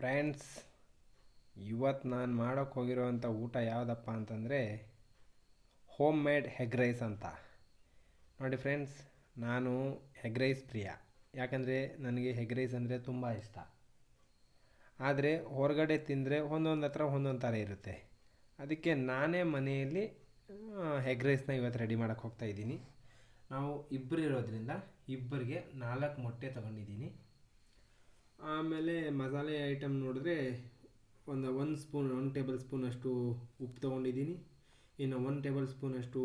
Friends, ಇವತ್ತು ನಾನು ಮಾಡೋಕ್ಕೆ ಹೋಗಿರೋವಂಥ ಊಟ ಯಾವುದಪ್ಪ ಅಂತಂದರೆ ಹೋಮ್ ಮೇಡ್ ಎಗ್ ರೈಸ್ ಅಂತ. ನೋಡಿ ಫ್ರೆಂಡ್ಸ್, ನಾನು ಎಗ್ ರೈಸ್ ಪ್ರಿಯ. ಯಾಕಂದರೆ ನನಗೆ ಎಗ್ ರೈಸ್ ಅಂದರೆ ತುಂಬ ಇಷ್ಟ. ಆದರೆ ಹೊರಗಡೆ ತಿಂದರೆ ಒಂದೊಂದು ಹತ್ರ ಒಂದೊಂದು ಥರ ಇರುತ್ತೆ. ಅದಕ್ಕೆ ನಾನೇ ಮನೆಯಲ್ಲಿ ಎಗ್ ರೈಸ್ನ ಇವತ್ತು ರೆಡಿ ಮಾಡೋಕ್ಕೆ ಹೋಗ್ತಾಯಿದ್ದೀನಿ. ನಾವು ಇಬ್ಬರು ಇರೋದ್ರಿಂದ ಇಬ್ಬರಿಗೆ 4 ಮೊಟ್ಟೆ ತೊಗೊಂಡಿದ್ದೀನಿ. ಆಮೇಲೆ ಮಸಾಲೆ ಐಟಮ್ ನೋಡಿದ್ರೆ ಒಂದು ಟೇಬಲ್ ಸ್ಪೂನಷ್ಟು ಉಪ್ಪು ತೊಗೊಂಡಿದ್ದೀನಿ. ಇನ್ನು 1 ಟೇಬಲ್ ಸ್ಪೂನಷ್ಟು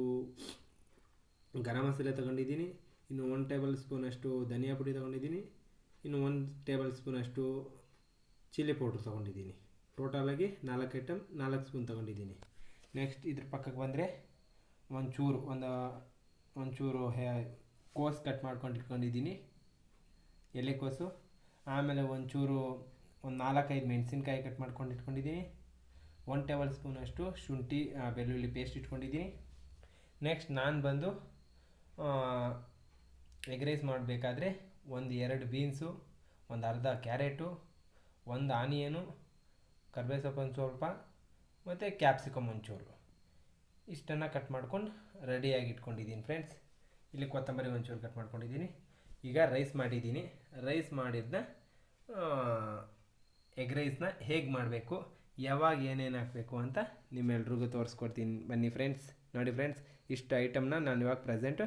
ಗರಂ ಮಸಾಲೆ ತೊಗೊಂಡಿದ್ದೀನಿ. ಇನ್ನು 1 ಟೇಬಲ್ ಸ್ಪೂನಷ್ಟು ಧನಿಯಾ ಪುಡಿ ತೊಗೊಂಡಿದ್ದೀನಿ. ಇನ್ನು 1 ಟೇಬಲ್ ಸ್ಪೂನಷ್ಟು ಚಿಲ್ಲಿ ಪೌಡ್ರ್ ತೊಗೊಂಡಿದ್ದೀನಿ. ಟೋಟಲಾಗಿ 4 ಐಟಮ್ 4 ಸ್ಪೂನ್ ತೊಗೊಂಡಿದ್ದೀನಿ. ನೆಕ್ಸ್ಟ್ ಇದ್ರ ಪಕ್ಕಕ್ಕೆ ಬಂದರೆ ಒಂಚೂರು ಕೋಸು ಕಟ್ ಮಾಡ್ಕೊಂಡು ಇಟ್ಕೊಂಡಿದ್ದೀನಿ, ಎಲೆಕೋಸು. ಆಮೇಲೆ ಒಂದು 4-5 ಮೆಣಸಿನ್ಕಾಯಿ ಕಟ್ ಮಾಡ್ಕೊಂಡು ಇಟ್ಕೊಂಡಿದ್ದೀನಿ. 1 ಟೇಬಲ್ ಸ್ಪೂನಷ್ಟು ಶುಂಠಿ ಬೆಳ್ಳುಳ್ಳಿ ಪೇಸ್ಟ್ ಇಟ್ಕೊಂಡಿದ್ದೀನಿ. ನೆಕ್ಸ್ಟ್ ನಾನು ಬಂದು ಎಗ್ ರೈಸ್ ಮಾಡಬೇಕಾದ್ರೆ 2 ಬೀನ್ಸು, ಒಂದು ಅರ್ಧ ಕ್ಯಾರೆಟು, 1 ಆನಿಯನು, ಕರ್ಬೇವು ಸೊಪ್ಪು ಒಂದು ಸ್ವಲ್ಪ, ಮತ್ತು ಕ್ಯಾಪ್ಸಿಕಮ್ ಒಂಚೂರು, ಇಷ್ಟನ್ನು ಕಟ್ ಮಾಡ್ಕೊಂಡು ರೆಡಿಯಾಗಿ ಇಟ್ಕೊಂಡಿದ್ದೀನಿ ಫ್ರೆಂಡ್ಸ್. ಇಲ್ಲಿ ಕೊತ್ತಂಬರಿ ಒಂಚೂರು ಕಟ್ ಮಾಡ್ಕೊಂಡಿದ್ದೀನಿ. ಈಗ ರೈಸ್ ಮಾಡಿದ್ದೀನಿ. ರೈಸ್ ಮಾಡಿದ್ನ ಎಗ್ ರೈಸ್ನ ಹೇಗೆ ಮಾಡಬೇಕು, ಯಾವಾಗ ಏನೇನು ಹಾಕಬೇಕು ಅಂತ ನಿಮ್ಮೆಲ್ರಿಗೂ ತೋರಿಸ್ಕೊಡ್ತೀನಿ ಬನ್ನಿ ಫ್ರೆಂಡ್ಸ್. ನೋಡಿ ಫ್ರೆಂಡ್ಸ್, ಇಷ್ಟು ಐಟಮ್ನ ನಾನು ಇವಾಗ ಪ್ರೆಸೆಂಟು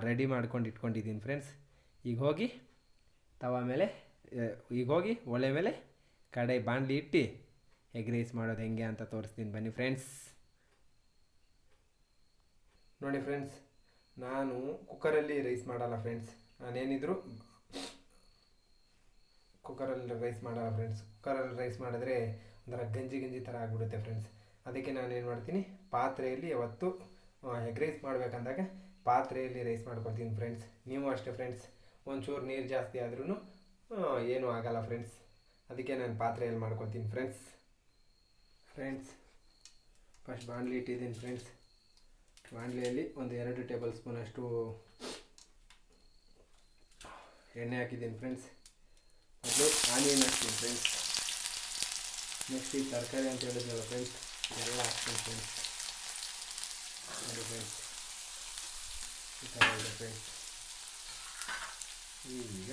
ರೆಡಿ ಮಾಡ್ಕೊಂಡು ಇಟ್ಕೊಂಡಿದ್ದೀನಿ ಫ್ರೆಂಡ್ಸ್. ಈಗ ಹೋಗಿ ಒಲೆ ಮೇಲೆ ಬಾಣಲಿ ಇಟ್ಟು ಎಗ್ ರೈಸ್ ಮಾಡೋದು ಹೆಂಗೆ ಅಂತ ತೋರಿಸ್ತೀನಿ ಬನ್ನಿ ಫ್ರೆಂಡ್ಸ್. ನೋಡಿ ಫ್ರೆಂಡ್ಸ್, ನಾನು ಕುಕ್ಕರಲ್ಲಿ ರೈಸ್ ಮಾಡಲ್ಲ ಫ್ರೆಂಡ್ಸ್. ನಾನೇನಿದ್ರು ಕುಕ್ಕರಲ್ಲಿ ರೈಸ್ ಮಾಡಲ್ಲ ಫ್ರೆಂಡ್ಸ್. ಕುಕ್ಕರಲ್ಲಿ ರೈಸ್ ಮಾಡಿದ್ರೆ ಒಂಥರ ಗಂಜಿ ಥರ ಆಗಿಬಿಡುತ್ತೆ ಫ್ರೆಂಡ್ಸ್. ಅದಕ್ಕೆ ನಾನು ಏನು ಮಾಡ್ತೀನಿ, ಪಾತ್ರೆಯಲ್ಲಿ ಯಾವತ್ತು ಎಗ್ ರೈಸ್ ಮಾಡಬೇಕಂದಾಗ ಪಾತ್ರೆಯಲ್ಲಿ ರೈಸ್ ಮಾಡ್ಕೊಳ್ತೀನಿ ಫ್ರೆಂಡ್ಸ್. ನೀವು ಅಷ್ಟೇ ಫ್ರೆಂಡ್ಸ್, ಒಂಚೂರು ನೀರು ಜಾಸ್ತಿ ಆದ್ರೂ ಏನೂ ಆಗಲ್ಲ ಫ್ರೆಂಡ್ಸ್. ಅದಕ್ಕೆ ನಾನು ಪಾತ್ರೆಯಲ್ಲಿ ಮಾಡ್ಕೊಳ್ತೀನಿ ಫ್ರೆಂಡ್ಸ್. ಫಸ್ಟ್ ಬಾಣಲಿ ಇಟ್ಟಿದ್ದೀನಿ ಫ್ರೆಂಡ್ಸ್. ಬಾಣಲಿಯಲ್ಲಿ 2 ಟೇಬಲ್ ಸ್ಪೂನಷ್ಟು ಎಣ್ಣೆ ಹಾಕಿದ್ದೀನಿ ಫ್ರೆಂಡ್ಸ್. ಅದು ಆನಿಯನ್ ಹಾಕ್ತೀನಿ ಫ್ರೆಂಡ್ಸ್. ನೆಕ್ಸ್ಟ್ ಈ ತರಕಾರಿ ಅಂತ ಹೇಳಿದ್ನಲ್ಲ ಫ್ರೆಂಡ್ಸ್, ಎಲ್ಲ ಹಾಕ್ತೀನಿ ಫ್ರೆಂಡ್ಸ್. ನೋಡಿ ಫ್ರೆಂಡ್ಸ್, ಈ ಥರ ಇದೆ ಫ್ರೆಂಡ್ಸ್. ಈಗ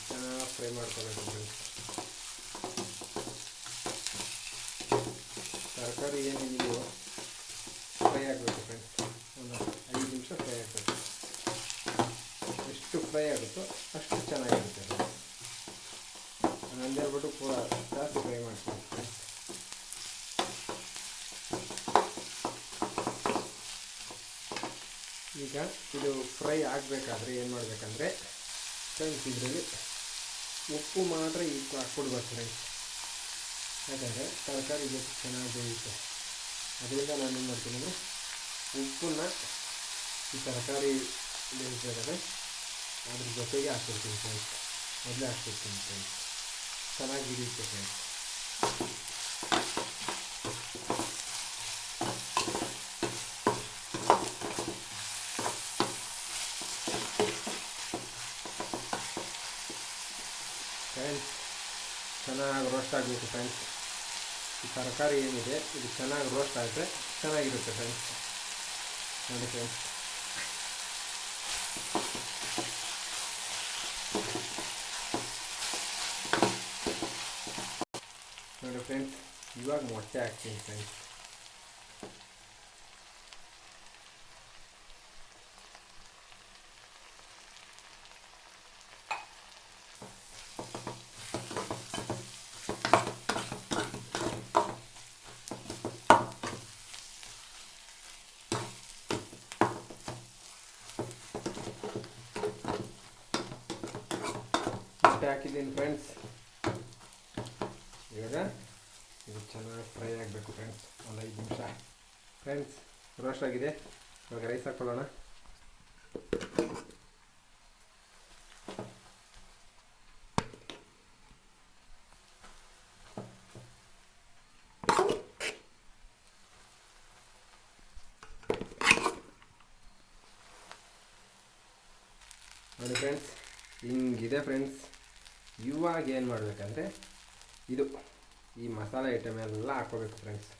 ಚೆನ್ನಾಗಿ ಫ್ರೈ ಮಾಡ್ಕೋಬೇಕು ಫ್ರೆಂಡ್ಸ್. ತರಕಾರಿ ಏನೇನಿದೆಯೋ ಫ್ರೈ ಆಗಬೇಕು ಫ್ರೆಂಡ್ಸ್. ಒಂದು 5 ನಿಮಿಷ ಫ್ರೈ ಆಗಬೇಕು. ಎಷ್ಟು ಫ್ರೈ ಆಗುತ್ತೋ ಅಷ್ಟು ಚೆನ್ನಾಗಿರುತ್ತೆ ಫ್ರೆಂಡ್ಸ್. ಅಂದೇಳ್ಬಿಟ್ಟು ಪೂರ ಜಾಸ್ತಿ ಫ್ರೈ ಮಾಡ್ತೀನಿ ಫ್ರೆಂಡ್ಸ್. ಈಗ ಇದು ಫ್ರೈ ಆಗಬೇಕಾದ್ರೆ ಏನು ಮಾಡಬೇಕಂದ್ರೆ ಫ್ರೆಂಡ್ಸ್, ಇದರಲ್ಲಿ ಉಪ್ಪು ಮಾತ್ರ ಈಗ ಹಾಕ್ಕೊಡ್ಬೇಕು ಫ್ರೆಂಡ್ಸ್. ಯಾಕಂದರೆ ತರಕಾರಿ ಬೇಕು ಚೆನ್ನಾಗಿ ಬೇಯುತ್ತೆ. ಅದರಿಂದ ನಾನು ಏನು ಮಾಡ್ತೀನಿ ಅಂದರೆ ಉಪ್ಪನ್ನ ಈ ತರಕಾರಿ ಬೇಯಿಸಬೇಕಾದ್ರೆ ಅದ್ರ ಜೊತೆಗೆ ಹಾಕ್ಬಿಡ್ತೀನಿ ಫ್ರೆಂಡ್ಸ್. ಮೊದಲೇ ಹಾಕ್ಬಿಡ್ತೀನಿ ಫ್ರೆಂಡ್ಸ್, ಚೆನ್ನಾಗಿ ಹಿಡಿಯುತ್ತೆ ಫ್ರೆಂಡ್ಸ್. ಚೆನ್ನಾಗಿ ರೋಸ್ಟ್ ಆಗಬೇಕು ಫ್ರೆಂಡ್ಸ್. ಈ ತರಕಾರಿ ಏನಿದೆ ಇದು ಚೆನ್ನಾಗಿ ರೋಸ್ಟ್ ಆದರೆ ಚೆನ್ನಾಗಿರುತ್ತೆ ಫ್ರೆಂಡ್ಸ್. ನೋಡಿ ಫ್ರೆಂಡ್ಸ್, ಇವಾಗ ಮೊಟ್ಟೆ ಹಾಕ್ತೀನಿ ಫ್ರೆಂಡ್ಸ್. ಹಾಕಿದ್ದೀನಿ ಫ್ರೆಂಡ್ಸ್. ಇವಾಗ ಇದು ಚೆನ್ನಾಗಿ ಫ್ರೈ ಆಗಬೇಕು ಫ್ರೆಂಡ್ಸ್. ಒಂದು 5 ನಿಮಿಷ ಫ್ರೆಂಡ್ಸ್. ರೋಸ್ಟ್ ಆಗಿದೆ. ಇವಾಗ ರೈಸ್ ಹಾಕ್ಕೊಳ್ಳೋಣ. ನೋಡಿ ಫ್ರೆಂಡ್ಸ್, ಹಿಂಗಿದೆ ಫ್ರೆಂಡ್ಸ್ ಇವಾಗ ಏನು ಮಾಡಬೇಕಂದ್ರೆ ಇದು ಈ ಮಸಾಲೆ ಐಟಮ್ ಎಲ್ಲ ಹಾಕೋಬೇಕು ಫ್ರೆಂಡ್ಸ್.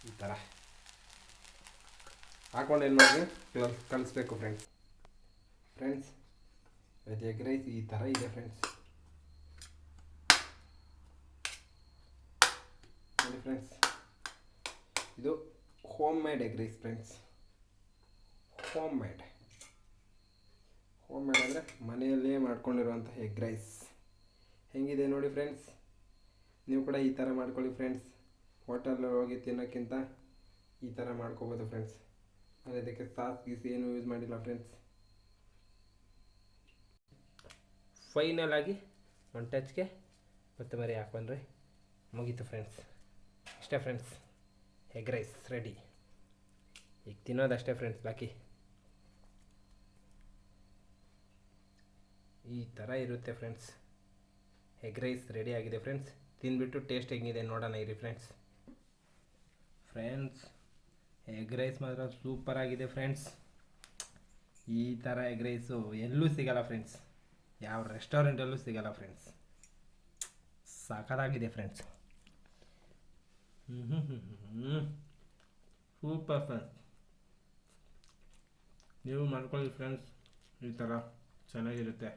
ಈ ಥರ ಹಾಕೊಂಡು ಏನು ಮಾಡಿ ಕಲಿಸ್ಬೇಕು ಫ್ರೆಂಡ್ಸ್. ಎಗ್ ರೈಸ್ ಈ ಥರ ಇದೆ ಫ್ರೆಂಡ್ಸ್. ನೋಡಿ ಫ್ರೆಂಡ್ಸ್, ಇದು homemade egg rice friends. Homemade ಅಂದರೆ ಮನೆಯಲ್ಲೇ ಮಾಡ್ಕೊಂಡಿರುವಂಥ ಎಗ್ ರೈಸ್ ಹೆಂಗಿದೆ ನೋಡಿ ಫ್ರೆಂಡ್ಸ್. ನೀವು ಕೂಡ ಈ ಥರ ಮಾಡ್ಕೊಳ್ಳಿ ಫ್ರೆಂಡ್ಸ್. ಹೋಟೆಲ್ ಹೋಗಿ ತಿನ್ನೋಕ್ಕಿಂತ ಈ ಥರ ಮಾಡ್ಕೋಬೋದು ಫ್ರೆಂಡ್ಸ್. ನಾನು ಇದಕ್ಕೆ ಸಾಸ್ ಗೀಸ್ ಏನೂ ಯೂಸ್ ಮಾಡಿಲ್ಲ ಫ್ರೆಂಡ್ಸ್. ಫೈನಲ್ ಆಗಿ ಒಂದು ಟಚ್ಗೆ ಕೊತ್ತಂಬರಿ ಹಾಕೊಂಡ್ರೆ ಮುಗೀತು ಫ್ರೆಂಡ್ಸ್. ಅಷ್ಟೇ ಫ್ರೆಂಡ್ಸ್, ಎಗ್ ರೈಸ್ ರೆಡಿ. ಈಗ ತಿನ್ನೋದಷ್ಟೇ ಫ್ರೆಂಡ್ಸ್ ಬಾಕಿ. ಈ ಥರ ಇರುತ್ತೆ ಫ್ರೆಂಡ್ಸ್. ಎಗ್ ರೈಸ್ ರೆಡಿ ಆಗಿದೆ ಫ್ರೆಂಡ್ಸ್. ತಿಂದ್ಬಿಟ್ಟು ಟೇಸ್ಟ್ ಹೆಂಗಿದೆ ನೋಡೋಣ ಇರಿ ಫ್ರೆಂಡ್ಸ್. ಎಗ್ ರೈಸ್ ಮಾತ್ರ ಸೂಪರ್ ಆಗಿದೆ ಫ್ರೆಂಡ್ಸ್. ಈ ಥರ ಎಗ್ ರೈಸು ಎಲ್ಲೂ ಸಿಗಲ್ಲ ಫ್ರೆಂಡ್ಸ್. ಯಾವ ರೆಸ್ಟೋರೆಂಟಲ್ಲೂ ಸಿಗಲ್ಲ ಫ್ರೆಂಡ್ಸ್. ಸಖತ್ತಾಗಿದೆ ಫ್ರೆಂಡ್ಸ್. Super friends. ನೀವು ಮಾಡ್ಕೊಳ್ಳಿ ಫ್ರೆಂಡ್ಸ್, ಈ ಥರ ಚೆನ್ನಾಗಿರುತ್ತೆ.